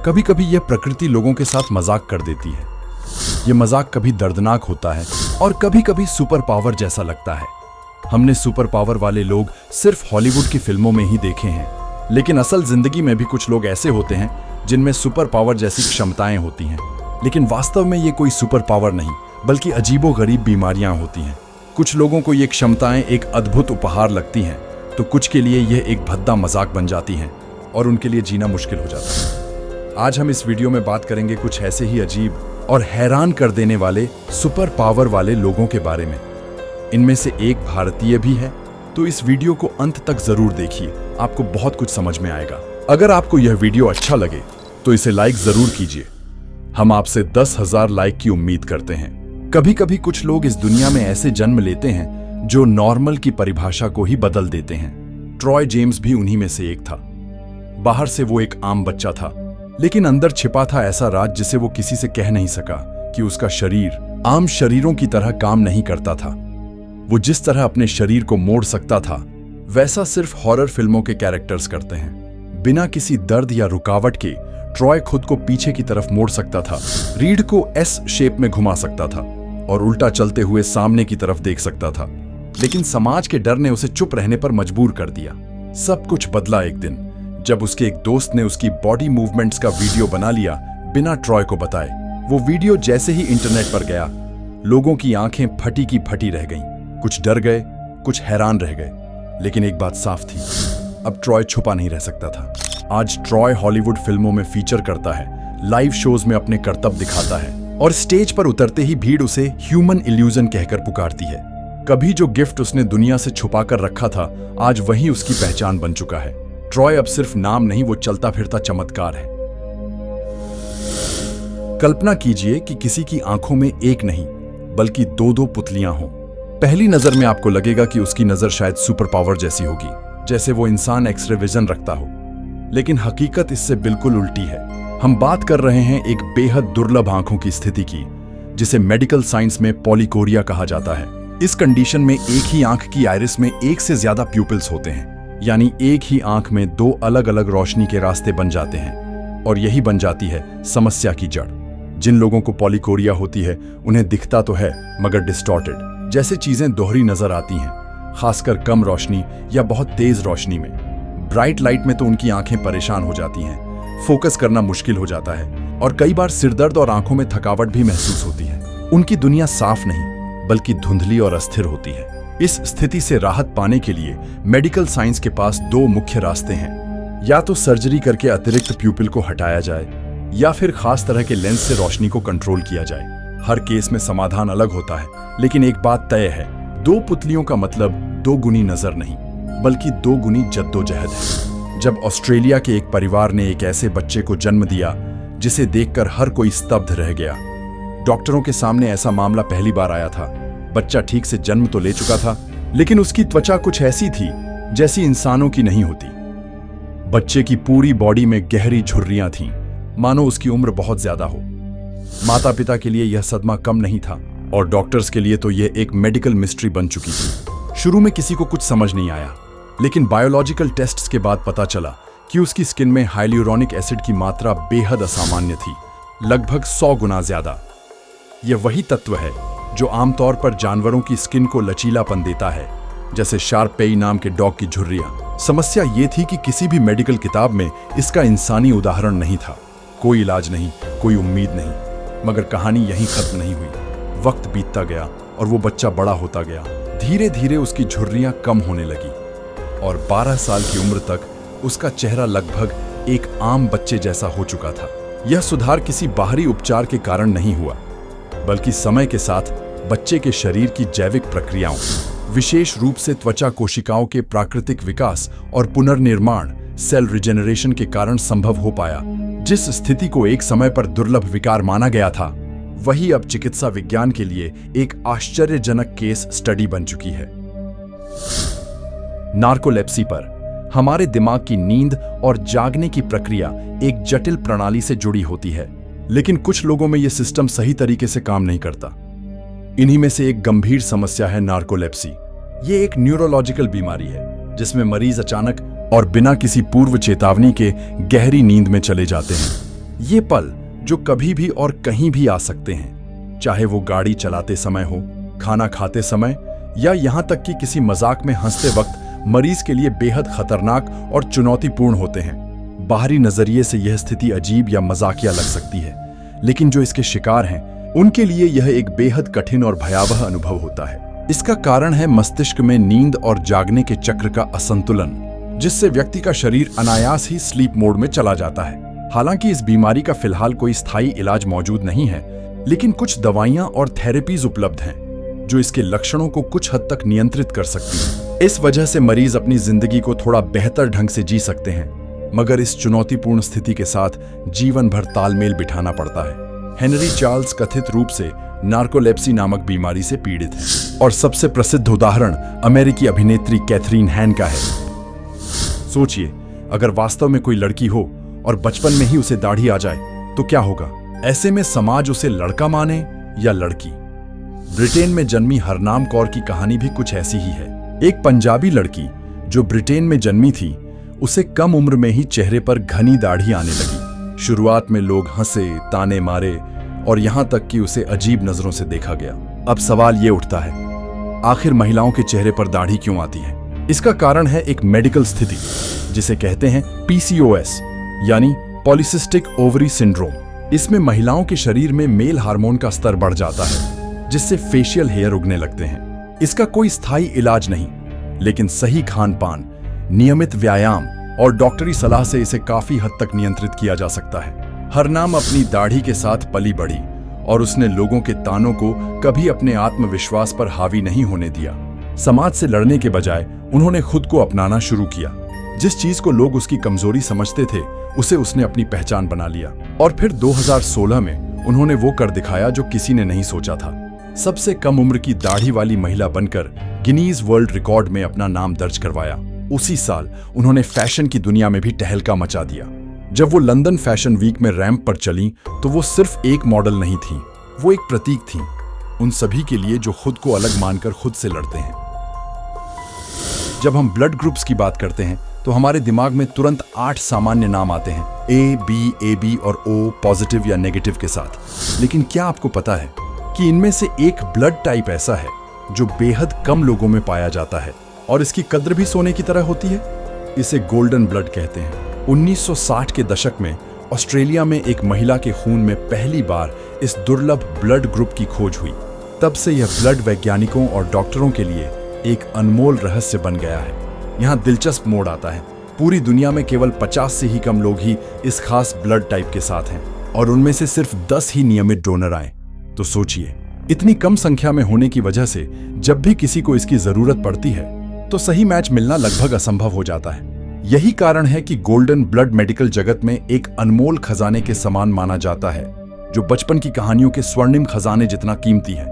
कभी कभी यह प्रकृति लोगों के साथ मजाक कर देती है। ये मजाक कभी दर्दनाक होता है और कभी कभी सुपर पावर जैसा लगता है। हमने सुपर पावर वाले लोग सिर्फ हॉलीवुड की फिल्मों में ही देखे हैं, लेकिन असल जिंदगी में भी कुछ लोग ऐसे होते हैं जिनमें सुपर पावर जैसी क्षमताएं होती हैं। लेकिन वास्तव में ये कोई सुपर पावर नहीं, बल्कि अजीबोगरीब बीमारियां होती हैं। कुछ लोगों को ये क्षमताएं एक अद्भुत उपहार लगती हैं, तो कुछ के लिए यह एक भद्दा मजाक बन जाती हैं और उनके लिए जीना मुश्किल हो जाता है। आज हम इस वीडियो में बात करेंगे कुछ ऐसे ही अजीब और हैरान कर देने वाले सुपर पावर वाले लोगों के बारे में। इनमें से एक भारतीय भी है, तो इस वीडियो को अंत तक जरूर देखिए, आपको बहुत कुछ समझ में आएगा। अगर आपको यह वीडियो अच्छा लगे तो इसे लाइक जरूर कीजिए। हम आपसे 10,000 लाइक की उम्मीद करते हैं। कभी कभी कुछ लोग इस दुनिया में ऐसे जन्म लेते हैं जो नॉर्मल की परिभाषा को ही बदल देते हैं। ट्रॉय जेम्स भी उन्हीं में से एक था। बाहर से वो एक आम बच्चा था, लेकिन अंदर छिपा था ऐसा राज जिसे वो किसी से कह नहीं सका कि उसका शरीर आम शरीरों की तरह काम नहीं करता था। वो जिस तरह अपने शरीर को मोड़ सकता था, वैसा सिर्फ हॉरर फिल्मों के कैरेक्टर्स करते हैं। बिना किसी दर्द या रुकावट के ट्रॉय खुद को पीछे की तरफ मोड़ सकता था, रीढ़ को एस शेप में घुमा सकता था और उल्टा चलते हुए सामने की तरफ देख सकता था। लेकिन समाज के डर ने उसे चुप रहने पर मजबूर कर दिया। सब कुछ बदला एक दिन जब उसके एक दोस्त ने उसकी बॉडी मूवमेंट्स का वीडियो बना लिया बिना ट्रॉय को बताए। वो वीडियो जैसे ही इंटरनेट पर गया, लोगों की आंखें फटी की फटी रह गईं। कुछ डर गए, कुछ हैरान रह गए, लेकिन एक बात साफ थी, अब ट्रॉय छुपा नहीं रह सकता था। आज ट्रॉय हॉलीवुड फिल्मों में फीचर करता है, लाइव शोज में अपने करतब दिखाता है और स्टेज पर उतरते ही भीड़ उसे ह्यूमन इल्यूजन कहकर पुकारती है। कभी जो गिफ्ट उसने दुनिया से छुपा कर रखा था, आज वही उसकी पहचान बन चुका है। ट्रॉय अब सिर्फ नाम नहीं, वो चलता फिरता चमत्कार है। कल्पना कीजिए कि किसी की आंखों में एक नहीं बल्कि दो पुतलियां हों। पहली नजर में आपको लगेगा कि उसकी नजर शायद सुपर पावर जैसी होगी, जैसे वो इंसान एक्सरे विजन रखता हो, लेकिन हकीकत इससे बिल्कुल उल्टी है। हम बात कर रहे हैं एक बेहद दुर्लभ आंखों की स्थिति की, जिसे मेडिकल साइंस में पॉलीकोरिया कहा जाता है। इस कंडीशन में एक ही आंख की आइरिस में एक से ज्यादा प्यूपिल्स होते हैं, यानी एक ही आंख में दो अलग अलग रोशनी के रास्ते बन जाते हैं, और यही बन जाती है समस्या की जड़। जिन लोगों को पॉलीकोरिया होती है उन्हें दिखता तो है मगर डिस्टॉर्टेड, जैसे चीजें दोहरी नजर आती हैं, खासकर कम रोशनी या बहुत तेज रोशनी में। ब्राइट लाइट में तो उनकी आंखें परेशान हो जाती हैं, फोकस करना मुश्किल हो जाता है और कई बार सिरदर्द और आंखों में थकावट भी महसूस होती है। उनकी दुनिया साफ नहीं बल्कि धुंधली और अस्थिर होती है। इस स्थिति से राहत पाने के लिए मेडिकल साइंस के पास दो मुख्य रास्ते हैं। या तो सर्जरी करके अतिरिक्त प्यूपिल को हटाया जाए, या फिर खास तरह के लेंस से रोशनी को कंट्रोल किया जाए। हर केस में समाधान अलग होता है, लेकिन एक बात तय है, दो पुतलियों का मतलब दो गुनी नजर नहीं बल्कि दो गुनी जद्दोजहद है। जब ऑस्ट्रेलिया के एक परिवार ने एक ऐसे बच्चे को जन्म दिया जिसे देखकर हर कोई स्तब्ध रह गया। डॉक्टरों के सामने ऐसा मामला पहली बार आया था। बच्चा ठीक से जन्म तो ले चुका था, लेकिन उसकी त्वचा कुछ ऐसी थी जैसी इंसानों की नहीं होती। बच्चे की पूरी बॉडी में गहरी झुर्रियां थीं, मानो उसकी उम्र बहुत ज्यादा हो। माता पिता के लिए यह सदमा कम नहीं था और डॉक्टर्स के लिए तो यह एक मेडिकल मिस्ट्री बन चुकी थी। शुरू में किसी को कुछ समझ नहीं आया, लेकिन बायोलॉजिकल टेस्ट्स के बाद पता चला कि उसकी स्किन में हाइल्यूरोनिक एसिड की मात्रा बेहद असामान्य थी, लगभग 100 गुना ज्यादा। यह वही तत्व है जो आमतौर पर जानवरों की स्किन को लचीलापन देता है, जैसे शार्पेई नाम के डॉग की झुर्रियां। समस्या ये थी कि किसी भी मेडिकल किताब में इसका इंसानी उदाहरण नहीं था। कोई इलाज नहीं, कोई उम्मीद नहीं। मगर कहानी यहीं खत्म नहीं हुई। वक्त बीतता गया और वो बच्चा बड़ा होता गया। धीरे धीरे उसकी झुर्रियां कम होने लगी और 12 साल की उम्र तक उसका चेहरा लगभग एक आम बच्चे जैसा हो चुका था। यह सुधार किसी बाहरी उपचार के कारण नहीं हुआ, बल्कि समय के साथ बच्चे के शरीर की जैविक प्रक्रियाओं, विशेष रूप से त्वचा कोशिकाओं के प्राकृतिक विकास और पुनर्निर्माण, सेल रिजेनरेशन के कारण संभव हो पाया। जिस स्थिति को एक समय पर दुर्लभ विकार माना गया था, वही अब चिकित्सा विज्ञान के लिए एक आश्चर्यजनक केस स्टडी बन चुकी है। नार्कोलेप्सी पर हमारे दिमाग की नींद और जागने की प्रक्रिया एक जटिल प्रणाली से जुड़ी होती है, लेकिन कुछ लोगों में यह सिस्टम सही तरीके से काम नहीं करता। इन्हीं में से एक गंभीर समस्या है नार्कोलेप्सी। ये एक न्यूरोलॉजिकल बीमारी है जिसमें मरीज अचानक और बिना किसी पूर्व चेतावनी के गहरी नींद में चले जाते हैं। ये पल जो कभी भी और कहीं भी आ सकते हैं, चाहे वो गाड़ी चलाते समय हो, खाना खाते समय या यहाँ तक कि किसी मजाक में हंसते वक्त, मरीज के लिए बेहद खतरनाक और चुनौतीपूर्ण होते हैं। बाहरी नजरिए से यह स्थिति अजीब या मजाकिया लग सकती है, लेकिन जो इसके शिकार हैं उनके लिए यह एक बेहद कठिन और भयावह अनुभव होता है। इसका कारण है मस्तिष्क में नींद और जागने के चक्र का असंतुलन, जिससे व्यक्ति का शरीर अनायास ही स्लीप मोड में चला जाता है। हालांकि इस बीमारी का फिलहाल कोई स्थायी इलाज मौजूद नहीं है, लेकिन कुछ दवाइयां और थेरेपीज उपलब्ध हैं जो इसके लक्षणों को कुछ हद तक नियंत्रित कर सकती हैं। इस वजह से मरीज अपनी जिंदगी को थोड़ा बेहतर ढंग से जी सकते हैं, मगर इस चुनौतीपूर्ण स्थिति के साथ जीवन भर तालमेल बिठाना पड़ता है। हेनरी चार्ल्स कथित रूप से नार्कोलेप्सी नामक बीमारी से पीड़ित है, और सबसे प्रसिद्ध उदाहरण अमेरिकी अभिनेत्री कैथरीन हैन का है। सोचिए, अगर वास्तव में कोई लड़की हो और बचपन में ही उसे दाढ़ी आ जाए तो क्या होगा? ऐसे में समाज उसे लड़का माने या लड़की? ब्रिटेन में जन्मी हरनाम कौर की कहानी भी कुछ ऐसी ही है। एक पंजाबी लड़की जो ब्रिटेन में जन्मी थी, उसे कम उम्र में ही चेहरे पर घनी दाढ़ी आने लगी। शुरुआत में लोग हंसे, ताने मारे और यहां तक कि उसे अजीब नजरों से देखा गया। अब सवाल ये उठता है, आखिर महिलाओं के चेहरे पर दाढ़ी क्यों आती है? इसका कारण है एक मेडिकल स्थिति जिसे कहते हैं PCOS यानी पॉलीसिस्टिक ओवरी सिंड्रोम। इसमें महिलाओं के शरीर में मेल हार्मोन का स्तर बढ़ जाता है, जिससे फेशियल हेयर उगने लगते हैं। इसका कोई स्थायी इलाज नहीं, लेकिन सही खान पान, नियमित व्यायाम और डॉक्टरी सलाह से इसे काफी हद तक नियंत्रित किया जा सकता है। हरनाम अपनी दाढ़ी के साथ पली बढ़ी और उसने लोगों के तानों को कभी अपने आत्मविश्वास पर हावी नहीं होने दिया। समाज से लड़ने के बजाय उन्होंने खुद को अपनाना शुरू किया। जिस चीज को लोग उसकी कमजोरी समझते थे, उसे उसने अपनी पहचान बना लिया। और फिर 2016 में उन्होंने वो कर दिखाया जो किसी ने नहीं सोचा था। सबसे कम उम्र की दाढ़ी वाली महिला बनकर गिनीज वर्ल्ड रिकॉर्ड में अपना नाम दर्ज करवाया। उसी साल उन्होंने फैशन की दुनिया में भी टहलका मचा दिया। जब वो लंदन फैशन वीक में रैंप पर चली तो वो सिर्फ एक मॉडल नहीं थी, वो एक प्रतीक थी उन सभी के लिए जो खुद को अलग मानकर खुद से लड़ते हैं। जब हम ब्लड ग्रुप्स की बात करते हैं तो हमारे दिमाग में तुरंत 8 सामान्य नाम आते हैं, A, B, AB और O पॉजिटिव या नेगेटिव के साथ। लेकिन क्या आपको पता है कि इनमें से एक ब्लड टाइप ऐसा है जो बेहद कम लोगों में पाया जाता है और इसकी कद्र भी सोने की तरह होती है? इसे गोल्डन ब्लड कहते हैं। 1960 के दशक में ऑस्ट्रेलिया में एक महिला के खून में पहली बार इस दुर्लभ ब्लड ग्रुप की खोज हुई। तब से यह ब्लड वैज्ञानिकों और डॉक्टरों के लिए एक अनमोल रहस्य बन गया है। यहाँ दिलचस्प मोड़ आता है। पूरी दुनिया में केवल 50 से ही कम लोग ही इस खास ब्लड टाइप के साथ हैं और उनमें से सिर्फ 10 ही नियमित डोनर आए। तो सोचिए, इतनी कम संख्या में होने की वजह से जब भी किसी को इसकी जरूरत पड़ती है तो सही मैच मिलना लगभग असंभव हो जाता है। यही कारण है कि गोल्डन ब्लड मेडिकल जगत में एक अनमोल खजाने के समान माना जाता है, जो बचपन की कहानियों के स्वर्णिम खजाने जितना कीमती है।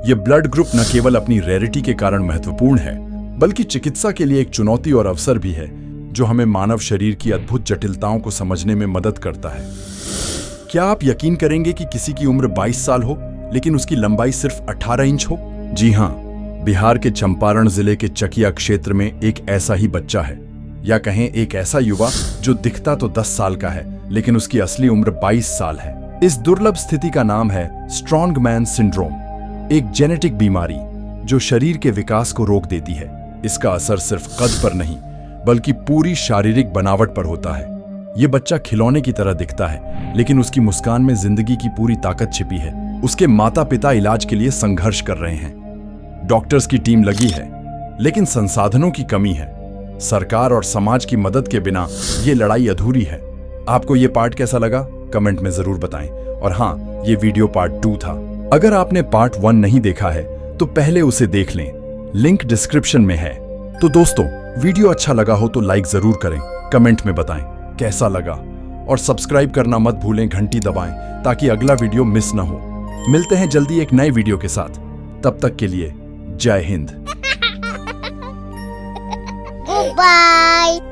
यह ब्लड ग्रुप न केवल अपनी रेयरिटी के कारण महत्वपूर्ण है, बल्कि चिकित्सा के लिए एक चुनौती और अवसर भी है, जो हमें मानव शरीर की अद्भुत जटिलताओं को समझने में मदद करता है। क्या आप यकीन करेंगे कि किसी की उम्र 22 साल हो, लेकिन उसकी लंबाई सिर्फ 18 इंच हो? जी हाँ, बिहार के चंपारण जिले के चकिया क्षेत्र में एक ऐसा ही बच्चा है, या कहें एक ऐसा युवा जो दिखता तो 10 साल का है, लेकिन उसकी असली उम्र 22 साल है। इस दुर्लभ स्थिति का नाम है स्ट्रॉन्ग मैन सिंड्रोम, एक जेनेटिक बीमारी जो शरीर के विकास को रोक देती है। इसका असर सिर्फ कद पर नहीं, बल्कि पूरी शारीरिक बनावट पर होता है। ये बच्चा खिलौने की तरह दिखता है, लेकिन उसकी मुस्कान में जिंदगी की पूरी ताकत छिपी है। उसके माता पिता इलाज के लिए संघर्ष कर रहे हैं, डॉक्टर्स की टीम लगी है, लेकिन संसाधनों की कमी है। सरकार और समाज की मदद के बिना ये लड़ाई अधूरी है। आपको ये पार्ट कैसा लगा? कमेंट में जरूर बताएं। और हाँ, ये वीडियो पार्ट 2 था। अगर आपने पार्ट 1 नहीं देखा है तो पहले उसे देख लें, लिंक डिस्क्रिप्शन में है। तो दोस्तों, वीडियो अच्छा लगा हो तो लाइक जरूर करें, कमेंट में बताएं कैसा लगा, और सब्सक्राइब करना मत भूलें, घंटी दबाएं ताकि अगला वीडियो मिस ना हो। मिलते हैं जल्दी एक नए वीडियो के साथ। तब तक के लिए जय हिंद। Goodbye.